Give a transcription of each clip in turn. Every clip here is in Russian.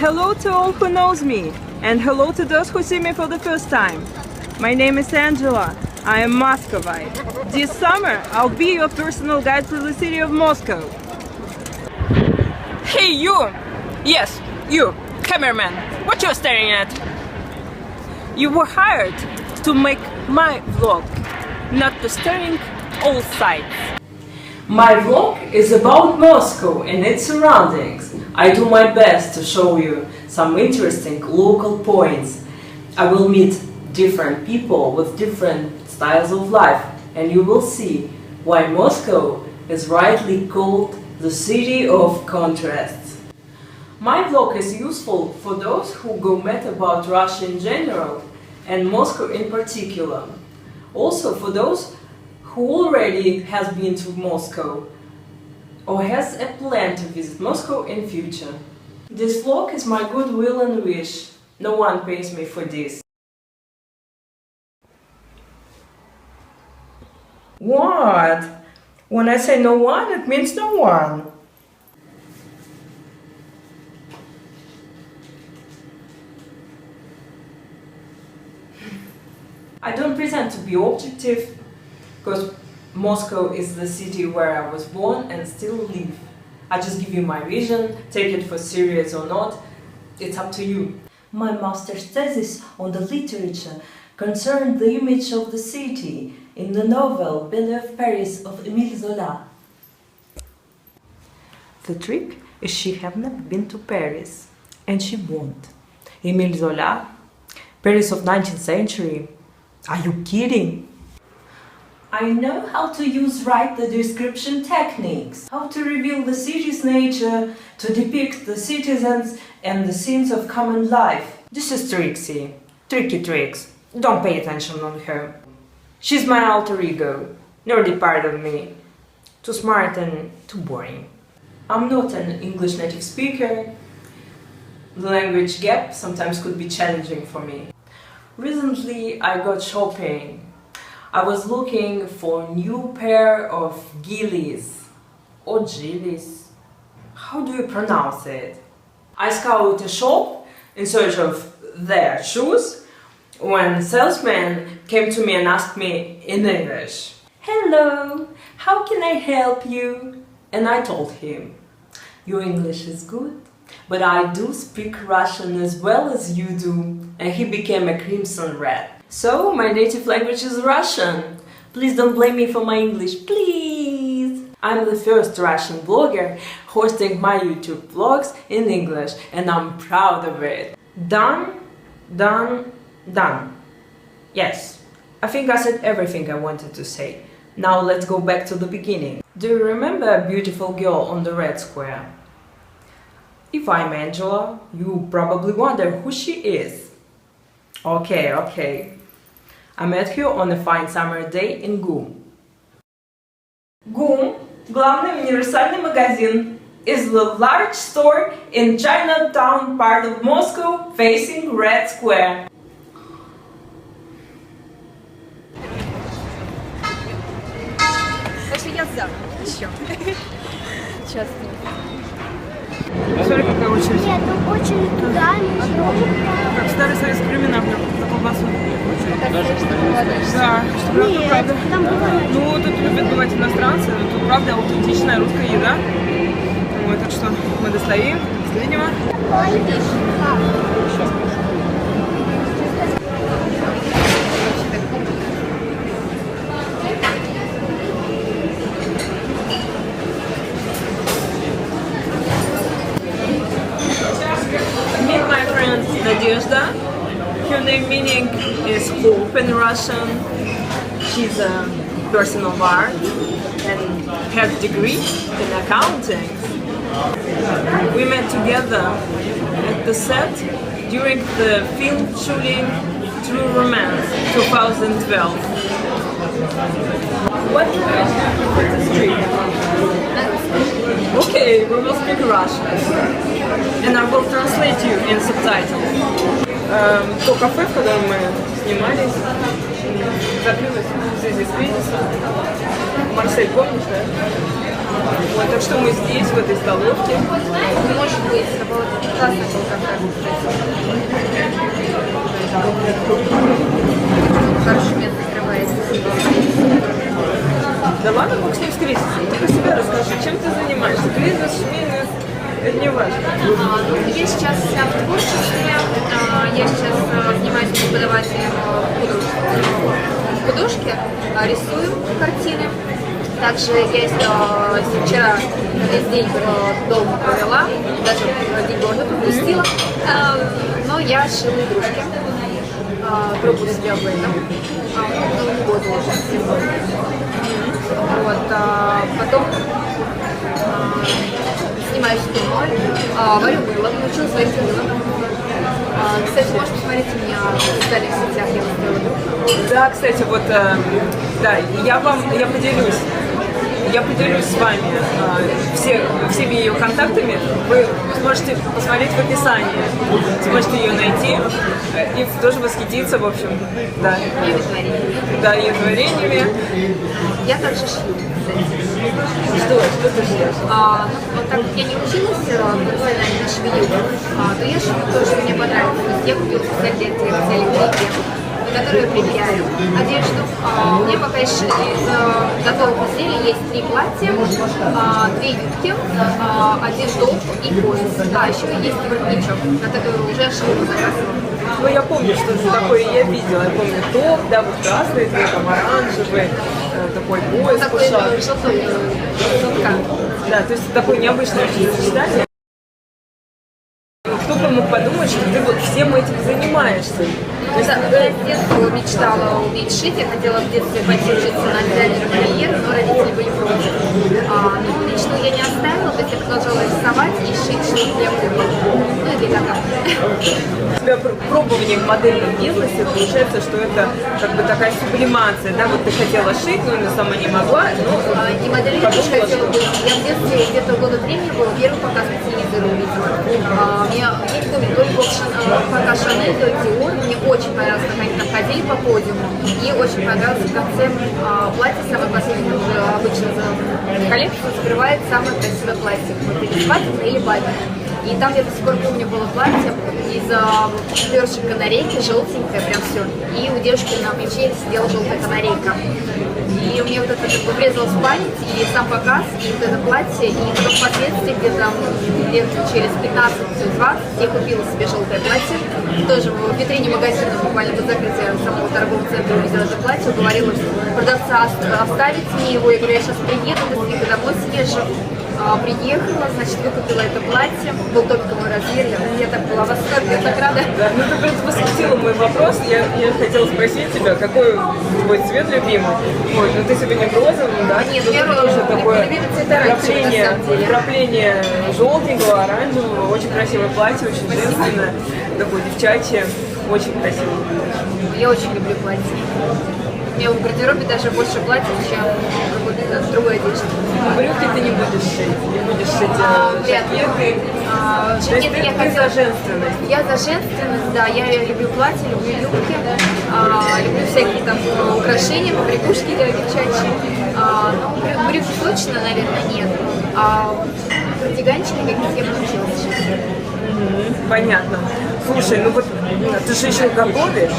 Hello to all who knows me, and hello to those who see me for the first time. My name is Angela. I am Muscovite. This summer, I'll be your personal guide through the city of Moscow. Hey you! Yes, you, cameraman, what you're staring at? You were hired to make my vlog, not to staring all sides. My vlog is about Moscow and its surroundings. I do my best to show you some interesting local points. I will meet different people with different styles of life, and you will see why Moscow is rightly called the city of contrasts. My vlog is useful for those who go mad about Russia in general and Moscow in particular. Also for those who already has been to Moscow or has a plan to visit Moscow in future. This vlog is my goodwill and wish. No one pays me for this. What? When I say no one, it means no one. I don't pretend to be objective, because Moscow is the city where I was born and still live. I just give you my vision, take it for serious or not, it's up to you. My master's thesis on the literature concerned the image of the city in the novel Belle of Paris of Émile Zola. The trick is she have never been to Paris, and she won't. Émile Zola? Paris of 19th century? Are you kidding? I know how to use right the description techniques, how to reveal the city's nature, to depict the citizens and the scenes of common life. This is Trixie. Tricky Tricks. Don't pay attention on her. She's my alter ego, nerdy part of me. Too smart and too boring. I'm not an English native speaker. The language gap sometimes could be challenging for me. Recently I got shopping. I was looking for a new pair of gillies or gillies. How do you pronounce it? I scoured a shop in search of their shoes when a salesman came to me and asked me in English, "Hello, how can I help you?" And I told him, "Your English is good, but I do speak Russian as well as you do." And he became a crimson red. So, my native language is Russian. Please don't blame me for my English, please! I'm the first Russian blogger hosting my YouTube vlogs in English, and I'm proud of it. Done, done, done. Yes, I think I said everything I wanted to say. Now let's go back to the beginning. Do you remember a beautiful girl on the Red Square? If I'm Angela, you probably wonder who she is. Okay. I met her on a fine summer day in GUM. GUM, главный универсальный магазин, is the large store in Chinatown part of Moscow facing Red Square. Я за. Еще. Сейчас. Смотри, какая очередь. Нет, ну очередь туда, Как старый советский времена, за колбасу. Да, что правда, Нет, правда. там бывает. Ну, тут любят бывать иностранцы, но тут правда аутентичная русская еда. Вот, так что мы достаем последнего. Meet my friend Nadezhda. Her name meaning is hope in Russian. She's a person of art and has a degree in accounting. We met together at the set during the film shooting True Romance 2012. What language do you prefer to speak? Okay, we will speak Russian. And I will translate you in subtitles. То кафе, в котором мы снимались, закрылось в связи с кризисом. Марсель, помнишь, да? Вот, так что мы здесь, в этой столовке. Может быть, это было классно, был контакт. Хорошее место открывается. Да ладно, мог с ним встретиться. Ты про себя расскажи, чем ты занимаешься? Бизнес, швейный, это не важно. Ну, я сейчас вся в творчестве. Я сейчас занимаюсь преподавателем художки, рисую картины. Также я вчера весь день дома провела, даже день города пропустила, но я шила игрушки. Пробую себя в этом. Новый год уже. Вот, потом снимаюсь в кино, варю мыло, научилась варить мыло. Кстати, можешь посмотреть у меня в социальных сетях, я выставила группу. Да, кстати, вот, да, я поделюсь с вами всеми ее контактами. Вы сможете посмотреть в описании, сможете ее найти и тоже восхититься, в общем, да. Ее творение. Да, ее творениями. Я также шью, кстати. Что ты шьешь? Вот так как я не училась профессионально на швею, то я шью то, что мне понравилось. То есть я купила специально для этого линейки, которые я примеряю одежду. У меня пока из готовых изделий есть 3 платья, 2 юбки, 1 топ и пояс. Еще есть воротничок, который уже шила по заказу. Ну, я помню, что это такое я видела. Я помню топ, да, вот красный, там оранжевый, такой пояс, Такой пушак. желтой шелка. Да, то есть такое необычное очень сочетание. Кто бы мог подумать, что ты вот всем этим занимаешься? То есть, Я с детства мечтала уметь шить, я хотела в детстве пойти учиться на дизайнера карьеры, но родители были против. Но мечту я не оставила, то есть я продолжала рисовать и шить что-то для кукол. Ну и для кота. у тебя пробование в модельном бизнесе, получается, что это как бы такая сублимация, да, вот ты хотела шить, но сама не могла, но И моделью я тоже хотела быть. Я в детстве где-то года 3 мне было, первый показ по телевизору увидела. Я не помню, то ли был показ Шанель, то ли Диор. Мне очень понравилось, как они там ходили по подиуму. И очень понравился концепт платья, самое последнее уже обычно за коллекцию закрывает самое красивое платье. Вот или свадебное, или бальное. И там я до сих пор помню было платье из перышек канарейки, желтенькое, прям все. И у девушки на плече сидела желтая канарейка. И у меня вот это как бы врезалось в память, и сам показ, и вот это платье, и потом впоследствии где-то лет через 15-20 я купила себе желтое платье. Тоже в витрине магазина, буквально до закрытия самого торгового центра увидела это платье, уговорила продавца оставить мне его. Я говорю, я сейчас приеду, быстренько домой съезжу. Приехала, значит, выкупила это платье, был только мой размер, я так была в восторге, так рада. да, ну ты просто восхитила мой вопрос, я хотела спросить тебя, какой твой цвет любимый? Ой, ну ты сегодня в розовом, да? Нет, тут я тоже такое любимый цвет оранжевый, на самом деле. вкрапление желтенького, оранжевого, очень красивое платье, очень женственное, такое девчачье, очень красивое. Я очень люблю платье. У меня в гардеробе даже больше платьев, чем другой одежды. Брюки ты не будешь шить, Вряд ли. жакеты. То есть ты за женственность. Я за женственность, да. Я люблю платья, люблю юбки, люблю всякие там украшения, побрякушки девчачьи. Но брюки точно, наверное, нет. Кардиганчики какие-то я научилась шить. Понятно. Слушай, ну вот ты же еще готовишь.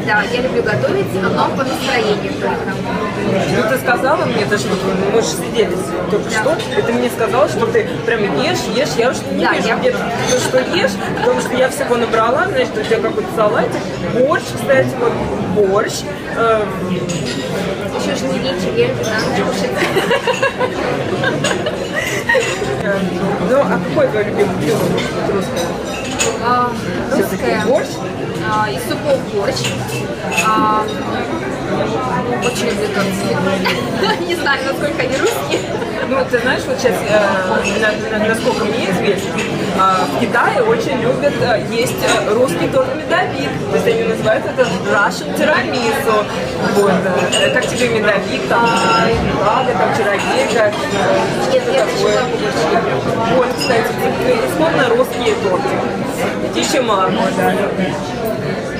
Да, я люблю готовить, но по настроению только. Ну ты сказала мне, даже вот мы же сидели только что, и ты мне сказала, что ты прям ешь, я уж не Да, вижу, я- где ты что ешь, потому что я всего набрала, значит, у тебя какой-то салатик, борщ, кстати, вот борщ. Еще что-нибудь, я люблю на ночь кушать. Ну, а какой твой любимый блюдо, может быть, русское? Все-таки Русская. борщ? Из супов борщ. Очень люблю торты. Не знаю, насколько они русские. Ну, ты знаешь, вот сейчас, насколько мне известно, в Китае очень любят есть русский торт медовик. То есть они называют это Russian тирамису. Вот. Как тебе медовик, там, лага, там, чародейка? Нет, я начала больше. Вот, кстати, исходно русские торты. Птичье молоко, да.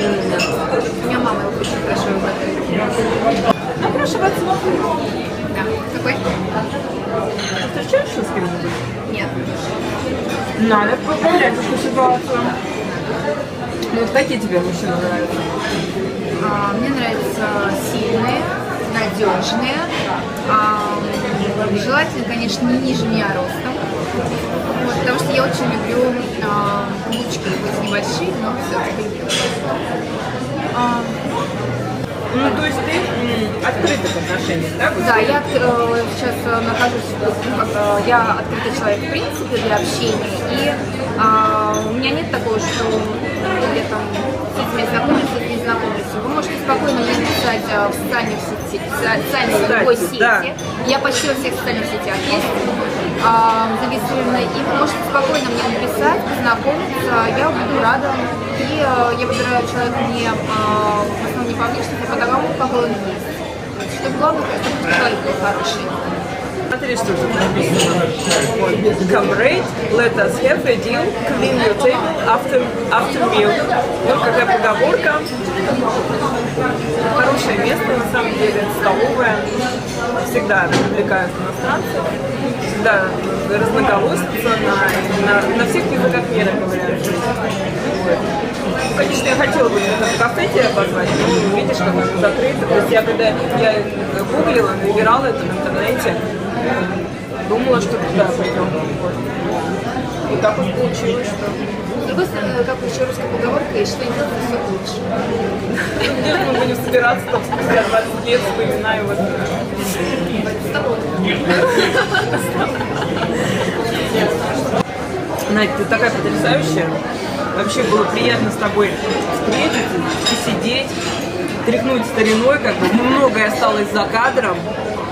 У меня мама его очень хорошо готовит. Напрашиваться. Да. Какой? Надо поправлять эту ситуацию. Ну вот какие тебе мужчины нравятся? Мне нравятся сильные, надежные. Желательно, конечно, не ниже меня ростом. Вот, потому что я очень люблю каблучки, хоть небольшие, но все-таки люблю. Ну, то есть ты открыта к отношениям, да? Да, я сейчас нахожусь, я открытый человек в принципе для общения, и у меня нет такого, что я там с этими знакомлюсь, с этими знакомлюсь. Вы можете спокойно мне написать в социальных сетях, любой сети. Да. Я почти во всех социальных сетях есть зарегистрирована, и вы можете спокойно мне написать, познакомиться, я буду рада. И я выбираю человека не в основном не по внешности, а по тому, какой он есть. Что главное, чтобы человек был хороший. Смотри, что тут написано. Come rate, let us have a deal, clean your table after meal. Вот какая поговорка. Хорошее место, на самом деле, столовая. Всегда привлекают иностранцев. Всегда разноголосица на всех языках мира говорят. Вот. Конечно, я хотела бы в кафе тебя позвать, но видишь, как оно закрыто. То есть когда я гуглила, набирала это в интернете, думала, что туда пойдем. И так уж получилось, что... С другой стороны, как еще русская поговорка, и что не делать, все лучше. Где мы будем собираться там спустя 20 лет, вспоминаю вот... С тобой. Надь, ты такая потрясающая. Вообще было приятно с тобой встретиться, посидеть, тряхнуть стариной, как бы многое осталось за кадром.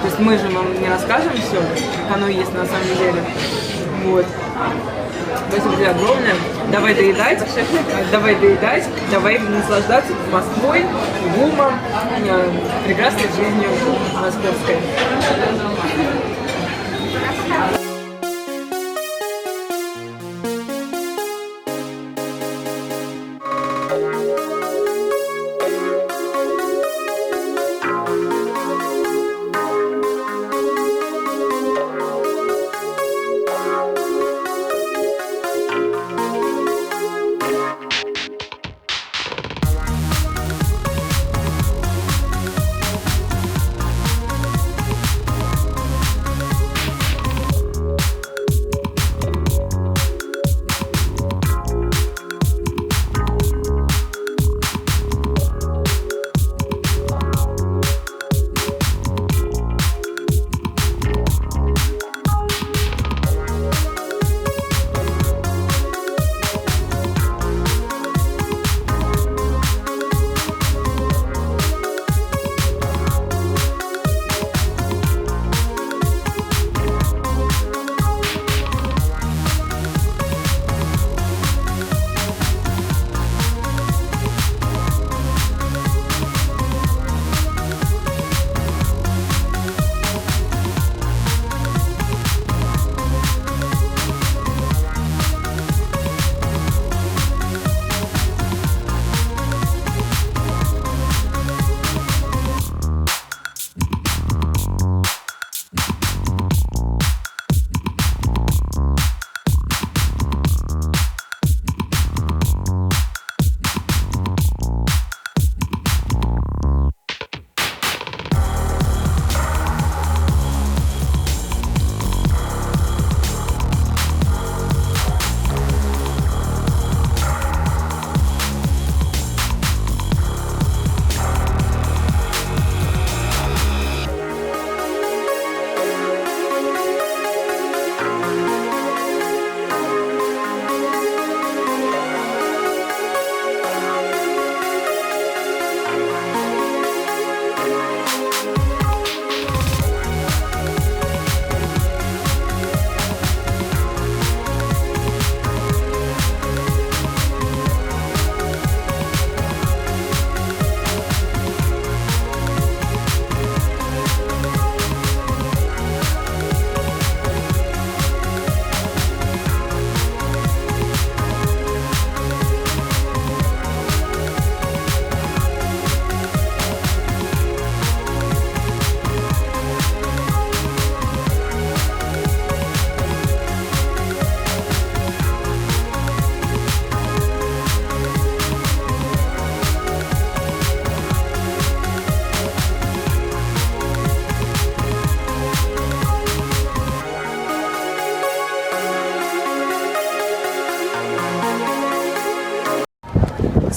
То есть мы же вам не расскажем все, как оно есть на самом деле. Вот. Спасибо тебе огромное. Давай доедать, давай наслаждаться Москвой, ГУМом, прекрасной жизнью московской.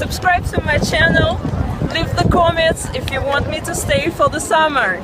Subscribe to my channel. Leave the comments if you want me to stay for the summer.